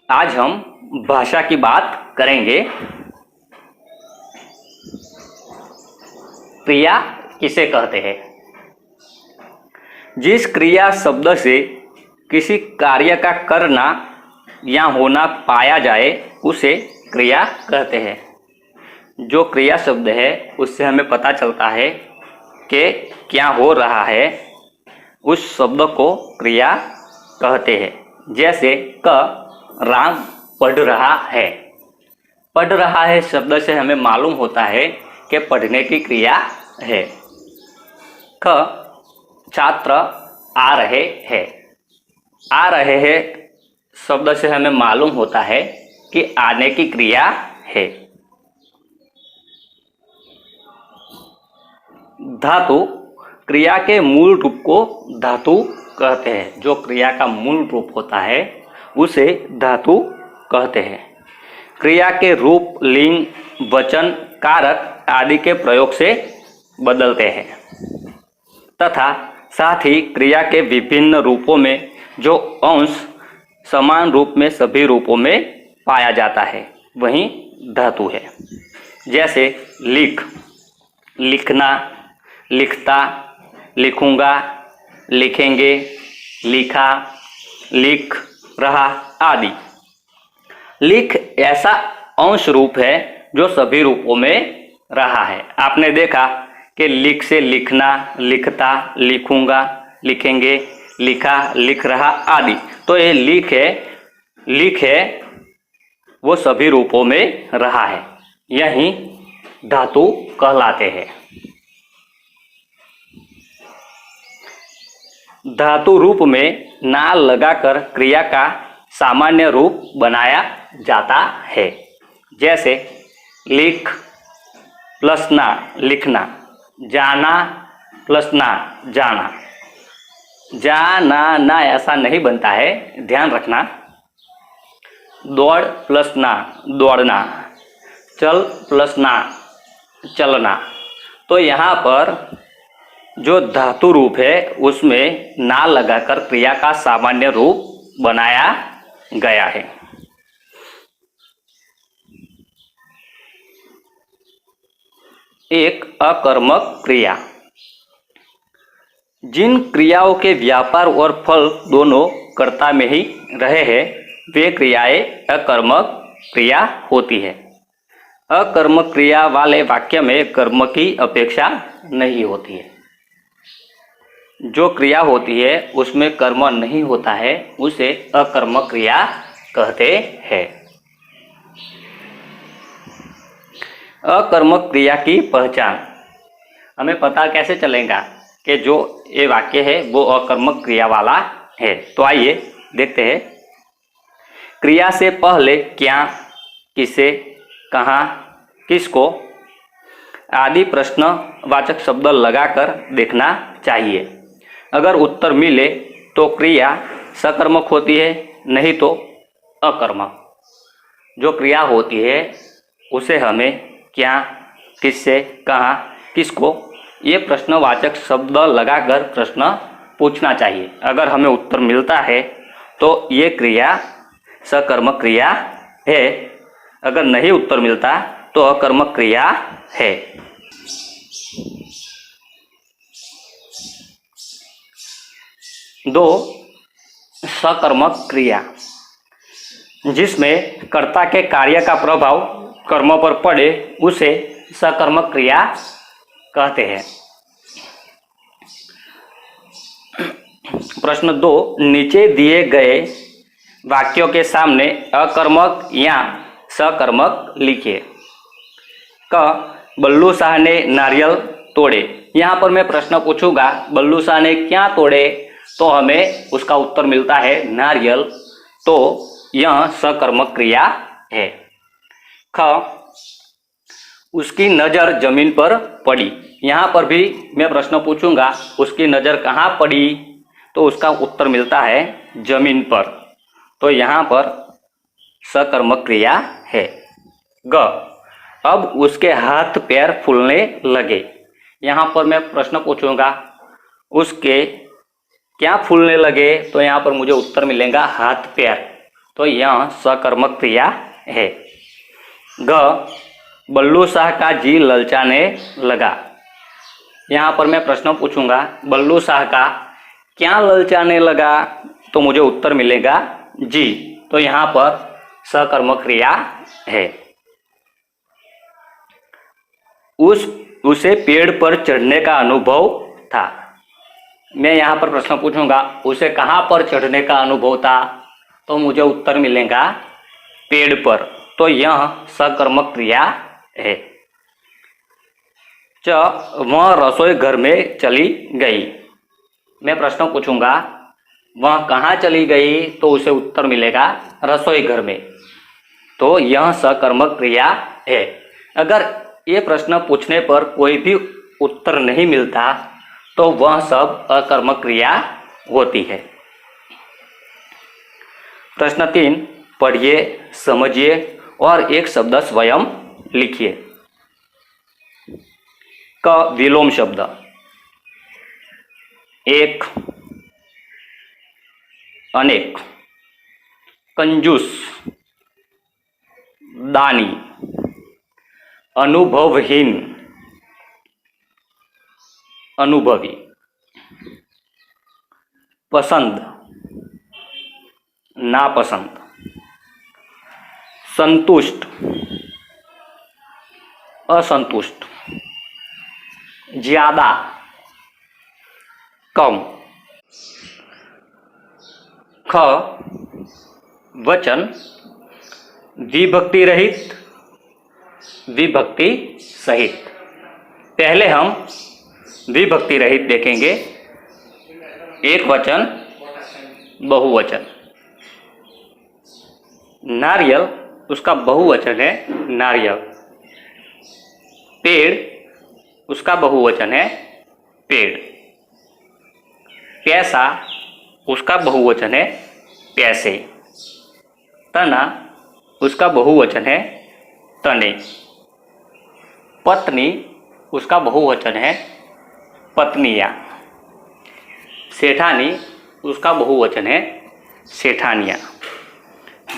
आज हम भाषा की बात करेंगे। क्रिया किसे कहते हैं? जिस क्रिया शब्द से किसी कार्य का करना या होना पाया जाए उसे क्रिया कहते हैं। जो क्रिया शब्द है उससे हमें पता चलता है कि क्या हो रहा है, उस शब्द को क्रिया कहते हैं। जैसे राम पढ़ रहा है। पढ़ रहा है शब्द से हमें मालूम होता है कि पढ़ने की क्रिया है। छात्र आ रहे हैं। आ रहे हैं शब्द से हमें मालूम होता है कि आने की क्रिया है। धातु क्रिया के मूल रूप को धातु कहते हैं। जो क्रिया का मूल रूप होता है उसे धातु कहते हैं। क्रिया के रूप लिंग, वचन, कारक आदि के प्रयोग से बदलते हैं तथा साथ ही क्रिया के विभिन्न रूपों में जो अंश समान रूप में सभी रूपों में पाया जाता है वही धातु है। जैसे लिख, लिखना, लिखता, लिखूंगा, लिखेंगे, लिखा, लिख रहा आदि। लिख ऐसा अंश रूप है जो सभी रूपों में रहा है। आपने देखा कि लिख से लिखना, लिखता, लिखूंगा, लिखेंगे, लिखा, लिख रहा आदि। तो ये लिख है वो सभी रूपों में रहा है। यही धातु कहलाते हैं। धातु रूप में ना लगाकर क्रिया का सामान्य रूप बनाया जाता है। जैसे लिख प्लस ना, लिखना। जाना प्लस ना, जाना। जाना ना ऐसा नहीं बनता है, ध्यान रखना। दौड़ प्लस ना, दौड़ना। चल प्लस ना, चलना। तो यहाँ पर जो धातु रूप है उसमें ना लगाकर क्रिया का सामान्य रूप बनाया गया है। एक अकर्मक क्रिया। जिन क्रियाओं के व्यापार और फल दोनों कर्ता में ही रहे हैं वे क्रियाएं अकर्मक क्रिया होती है। अकर्मक क्रिया वाले वाक्य में कर्म की अपेक्षा नहीं होती है। जो क्रिया होती है उसमें कर्म नहीं होता है उसे अकर्मक क्रिया कहते हैं। अकर्मक क्रिया की पहचान हमें पता कैसे चलेगा कि जो ये वाक्य है वो अकर्मक क्रिया वाला है? तो आइए देखते हैं। क्रिया से पहले क्या, किसे, कहाँ, किसको आदि प्रश्नवाचक शब्द लगाकर देखना चाहिए। अगर उत्तर मिले तो क्रिया सकर्मक होती है, नहीं तो अकर्मक। जो क्रिया होती है उसे हमें क्या, किससे, कहाँ, किसको ये प्रश्नवाचक शब्द लगाकर प्रश्न पूछना चाहिए। अगर हमें उत्तर मिलता है तो ये क्रिया सकर्मक क्रिया है। अगर नहीं उत्तर मिलता तो अकर्मक क्रिया है। दो, सकर्मक क्रिया। जिसमें कर्ता के कार्य का प्रभाव कर्म पर पड़े उसे सकर्मक क्रिया कहते हैं। प्रश्न 2, नीचे दिए गए वाक्यों के सामने अकर्मक या सकर्मक लिखिए। बल्लू शाह ने नारियल तोड़े। यहाँ पर मैं प्रश्न पूछूंगा बल्लू शाह ने क्या तोड़े, तो हमें उसका उत्तर मिलता है नारियल। तो यह सकर्मक क्रिया है। उसकी नज़र जमीन पर पड़ी। यहाँ पर भी मैं प्रश्न पूछूंगा उसकी नज़र कहाँ पड़ी, तो उसका उत्तर मिलता है जमीन पर। तो यहाँ पर सकर्मक क्रिया है। अब उसके हाथ पैर फूलने लगे। यहाँ पर मैं प्रश्न पूछूंगा उसके क्या फूलने लगे, तो यहाँ पर मुझे उत्तर मिलेगा हाथ पैर। तो यह सकर्मक क्रिया है। ग, बल्लू शाह का जी ललचाने लगा। यहाँ पर मैं प्रश्न पूछूंगा, बल्लू शाह का क्या ललचाने लगा, तो मुझे उत्तर मिलेगा जी। तो यहाँ पर सकर्मक क्रिया है। उसे पेड़ पर चढ़ने का अनुभव था। मैं यहाँ पर प्रश्न पूछूंगा, उसे कहाँ पर चढ़ने का अनुभव था, तो मुझे उत्तर मिलेगा पेड़ पर। तो यह सकर्मक क्रिया है। च, वह रसोई घर में चली गई। मैं प्रश्न पूछूंगा, वह कहाँ चली गई, तो उसे उत्तर मिलेगा रसोई घर में। तो यह सकर्मक क्रिया है। अगर ये प्रश्न पूछने पर कोई भी उत्तर नहीं मिलता तो वह सब अकर्मक क्रिया होती है। प्रश्न 3, पढ़िए, समझिए और एक शब्द स्वयं लिखिए। क, विलोम शब्द। एक, अनेक, कंजूस, दानी, अनुभवहीन, अनुभवी, पसंद, नापसंद, संतुष्ट, असंतुष्ट, ज्यादा, कम। ख, वचन, विभक्ति रहित, विभक्ति सहित। पहले हम विभक्ति रहित देखेंगे। एक वचन, बहुवचन। नारियल, उसका बहुवचन है नारियल। पेड़, उसका बहुवचन है पेड़। प्यासा, उसका बहुवचन है प्यासे। तना, उसका बहुवचन है तने। पत्नी, उसका बहुवचन है पत्नियां। सेठानी, उसका बहुवचन है सेठानियां।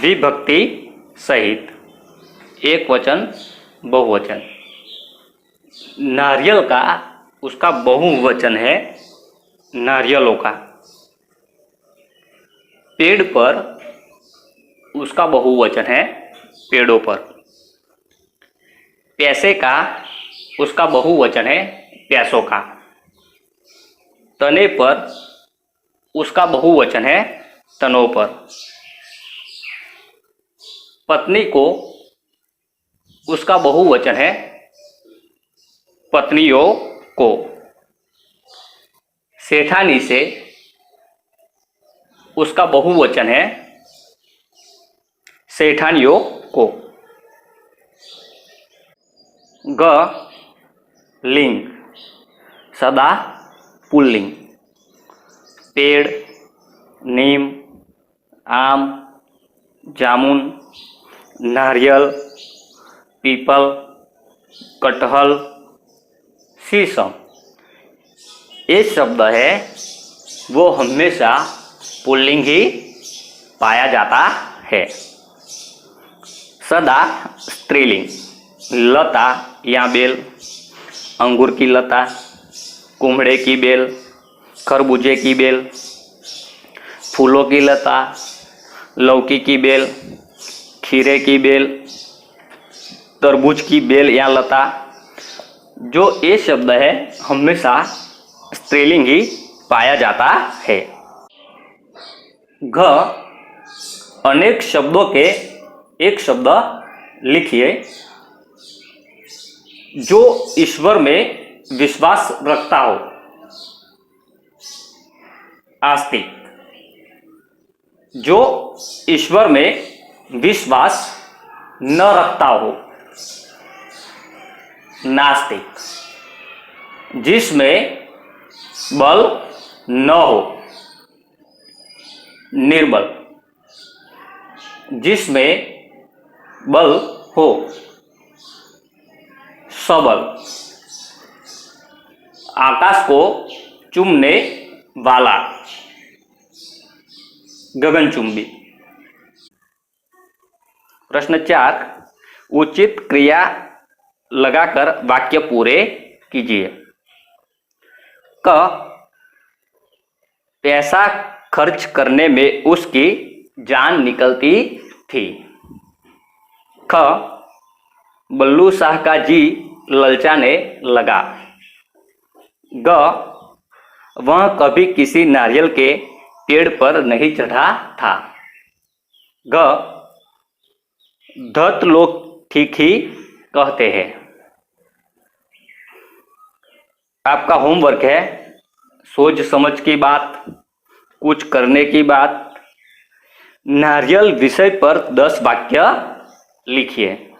विभक्ति सहित, एक वचन, बहुवचन। नारियल का, उसका बहुवचन है नारियलों का। पेड़ पर, उसका बहुवचन है पेड़ों पर। प्यासे का, उसका बहुवचन है प्यासों का। तने पर, उसका बहुवचन है तनों पर। पत्नी को, उसका बहुवचन है पत्नियों को। सेठानी से, उसका बहुवचन है सेठानियों को। ग, लिंग, सदा पुल्लिंग। पेड़, नीम, आम, जामुन, नारियल, पीपल, कटहल, शीशम। ये शब्द है वो हमेशा पुल्लिंग ही पाया जाता है। सदा स्त्रीलिंग। लता या बेल, अंगूर की लता, कुम्हड़े की बेल, खरबूजे की बेल, फूलों की लता, लौकी की बेल, खीरे की बेल, तरबूज की बेल या लता। जो ये शब्द है हमेशा स्त्रीलिंग ही पाया जाता है। घ, अनेक शब्दों के एक शब्द लिखिए जो ईश्वर में विश्वास रखता हो। आस्तिक, जो ईश्वर में विश्वास न रखता हो। नास्तिक, जिसमें बल न हो। निर्बल, जिसमें बल हो। सबल, आकाश को चूमने वाला। गगनचुंबी। प्रश्न 4, उचित क्रिया लगाकर वाक्य पूरे कीजिए। क, पैसा खर्च करने में उसकी जान निकलती थी। ख, बल्लू शाह का जी ललचाने लगा। ग, वह कभी किसी नारियल के पेड़ पर नहीं चढ़ा था। ग, धत लोग ठीक ही कहते हैं। आपका होमवर्क है सोच समझ की बात, कुछ करने की बात, नारियल विषय पर 10 वाक्य लिखिए।